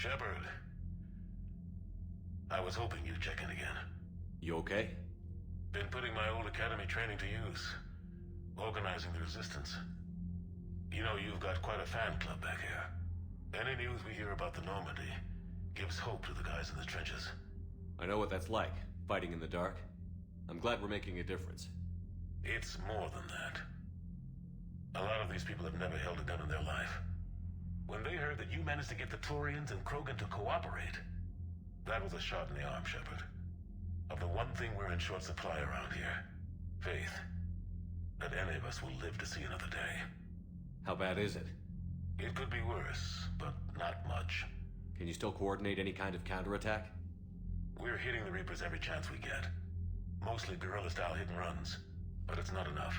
Shepard. I was hoping you'd check in again. You okay? Been putting my old academy training to use. Organizing the resistance. You know, you've got quite a fan club back here. Any news we hear about the Normandy gives hope to the guys in the trenches. I know what that's like, fighting in the dark. I'm glad we're making a difference. It's more than that. A lot of these people have never held a gun in their life. When they heard that you managed to get the Turians and Krogan to cooperate, that was a shot in the arm, Shepard. Of the one thing we're in short supply around here, faith. That any of us will live to see another day. How bad is it? It could be worse, but not much. Can you still coordinate any kind of counterattack? We're hitting the Reapers every chance we get. Mostly guerrilla-style hit-and-runs, but it's not enough.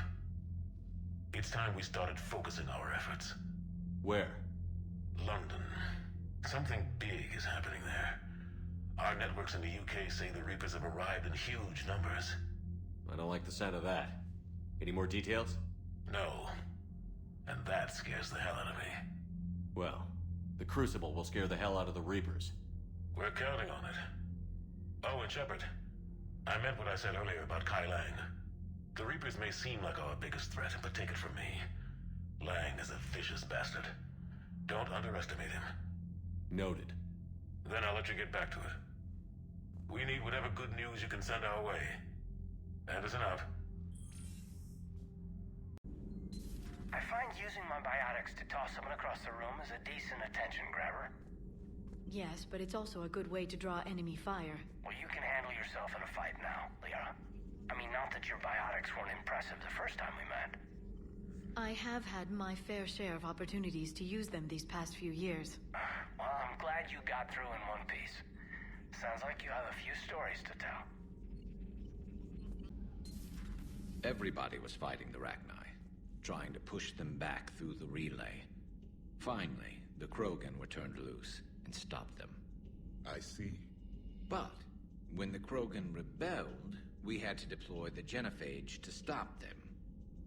It's time we started focusing our efforts. Where? London. Something big is happening there. Our networks in the UK say the Reapers have arrived in huge numbers. I don't like the sound of that. Any more details? No. And that scares the hell out of me. Well, the Crucible will scare the hell out of the Reapers. We're counting on it. Oh, and Shepard, I meant what I said earlier about Kai Lang. The Reapers may seem like our biggest threat, but take it from me. Lang is a vicious bastard. Don't underestimate him. Noted. Then I'll let you get back to it. We need whatever good news you can send our way. Anderson out. I find using my biotics to toss someone across the room is a decent attention grabber. Yes, but it's also a good way to draw enemy fire. Well, you can handle yourself in a fight now, Liara. I mean, not that your biotics weren't impressive the first time we met. I have had my fair share of opportunities to use them these past few years. Well, I'm glad you got through in one piece. Sounds like you have a few stories to tell. Everybody was fighting the Rachni, trying to push them back through the relay. Finally, the Krogan were turned loose and stopped them. I see. But when the Krogan rebelled, we had to deploy the genophage to stop them.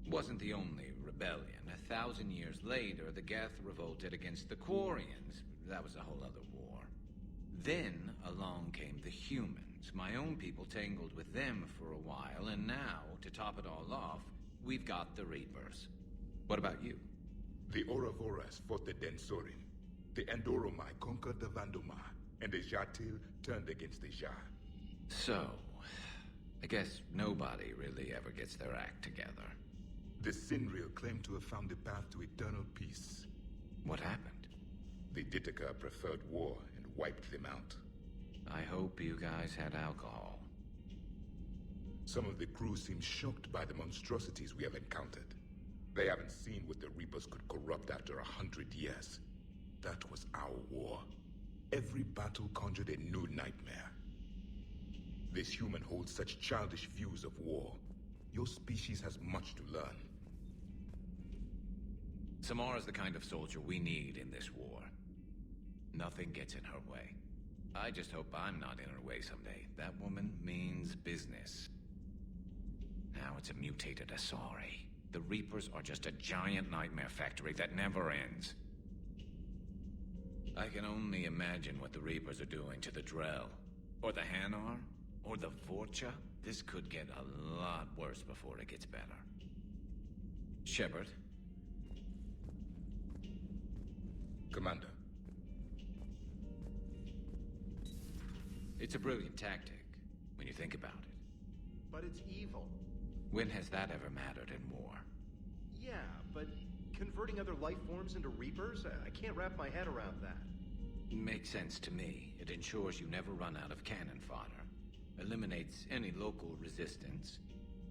Wasn't the only rebellion. 1,000 years later, the Geth revolted against the Quarians. That was a whole other war. Then along came the humans. My own people tangled with them for a while, and now, to top it all off, we've got the Reapers. What about you? The Ouroboros fought the Densorin. The Andoromai conquered the Vandoma, and the Jatil turned against the Jah. So, I guess nobody really ever gets their act together. The Sinreal claimed to have found the path to eternal peace. What happened? The Ditaka preferred war and wiped them out. I hope you guys had alcohol. Some of the crew seem shocked by the monstrosities we have encountered. They haven't seen what the Reapers could corrupt after 100 years. That was our war. Every battle conjured a new nightmare. This human holds such childish views of war. Your species has much to learn. Samara's the kind of soldier we need in this war. Nothing gets in her way. I just hope I'm not in her way someday. That woman means business. Now it's a mutated Asari. The Reapers are just a giant nightmare factory that never ends. I can only imagine what the Reapers are doing to the Drell, or the Hanar, or the Vorcha. This could get a lot worse before it gets better. Shepard? Commander. It's a brilliant tactic, when you think about it. But it's evil. When has that ever mattered in war? Yeah, but converting other life forms into Reapers? I can't wrap my head around that. Makes sense to me. It ensures you never run out of cannon fodder. Eliminates any local resistance.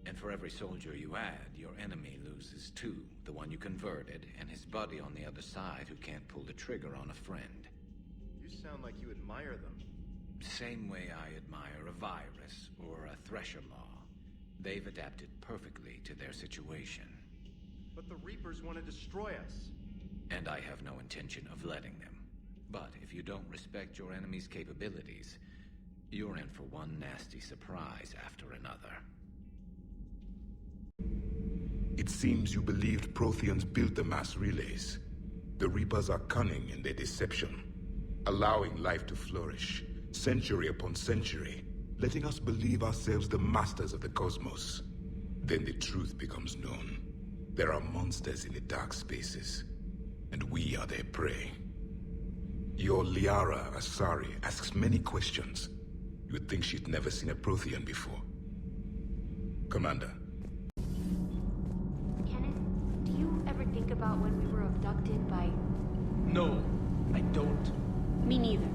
And for every soldier you add, your enemy loses two. The one you converted, and his buddy on the other side who can't pull the trigger on a friend. You sound like you admire them. Same way I admire a virus or a Thresher Law. They've adapted perfectly to their situation. But the Reapers want to destroy us. And I have no intention of letting them. But if you don't respect your enemy's capabilities, you're in for one nasty surprise after another. It seems you believed Protheans built the mass relays. The Reapers are cunning in their deception. allowing life to flourish, century upon century, letting us believe ourselves the masters of the cosmos. Then the truth becomes known. There are monsters in the dark spaces, and we are their prey. Your Liara Asari asks many questions. You would think she'd never seen a Prothean before. Commander. Kenneth, do you ever think about when we were abducted by... No, I don't. Me neither.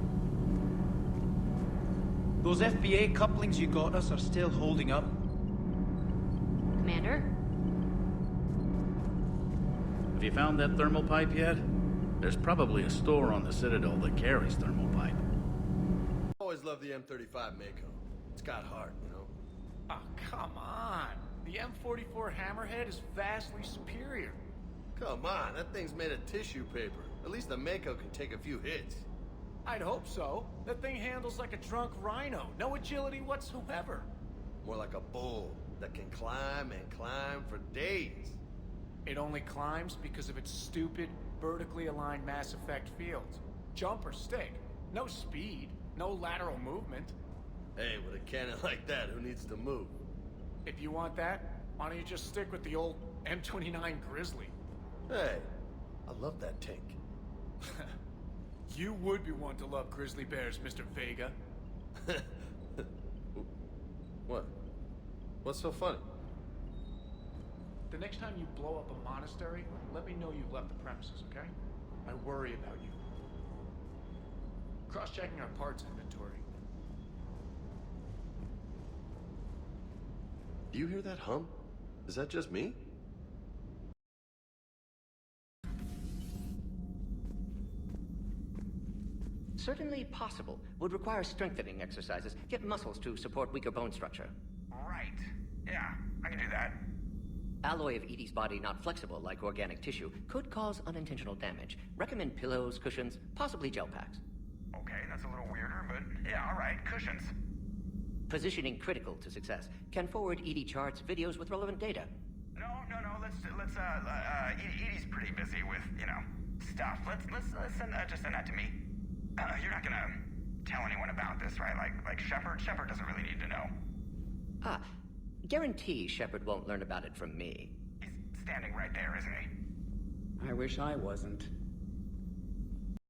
Those FBA couplings you got us are still holding up. Commander? Have you found that thermal pipe yet? There's probably a store on the Citadel that carries thermal pipe. Always loved the M35 Mako. It's got heart, you know? Oh, come on. The M44 Hammerhead is vastly superior. Come on, that thing's made of tissue paper. At least the Mako can take a few hits. I'd hope so. That thing handles like a drunk rhino. No agility whatsoever. More like a bull that can climb and climb for days. It only climbs because of its stupid, vertically aligned mass effect fields. Jump or stick. No speed. No lateral movement. Hey, with a cannon like that, who needs to move? If you want that, why don't you just stick with the old M29 Grizzly? Hey, I love that tank. You would be one to love grizzly bears, Mr. Vega. What? What's so funny? The next time you blow up a monastery, let me know you left the premises, okay? I worry about you. Cross-checking our parts inventory. Do you hear that hum? Is that just me? Certainly possible. Would require strengthening exercises. Get muscles to support weaker bone structure. Right. Yeah, I can do that. Alloy of Edie's body not flexible like organic tissue could cause unintentional damage. Recommend pillows, cushions, possibly gel packs. Okay, that's a little weirder, but yeah, all right, cushions. Positioning critical to success. Can forward Edie charts, videos with relevant data. No, Edie's pretty busy with, stuff. Let's send that to me. You're not gonna tell anyone about this, right? Like Shepard? Shepard doesn't really need to know. Guarantee Shepard won't learn about it from me. He's standing right there, isn't he? I wish I wasn't.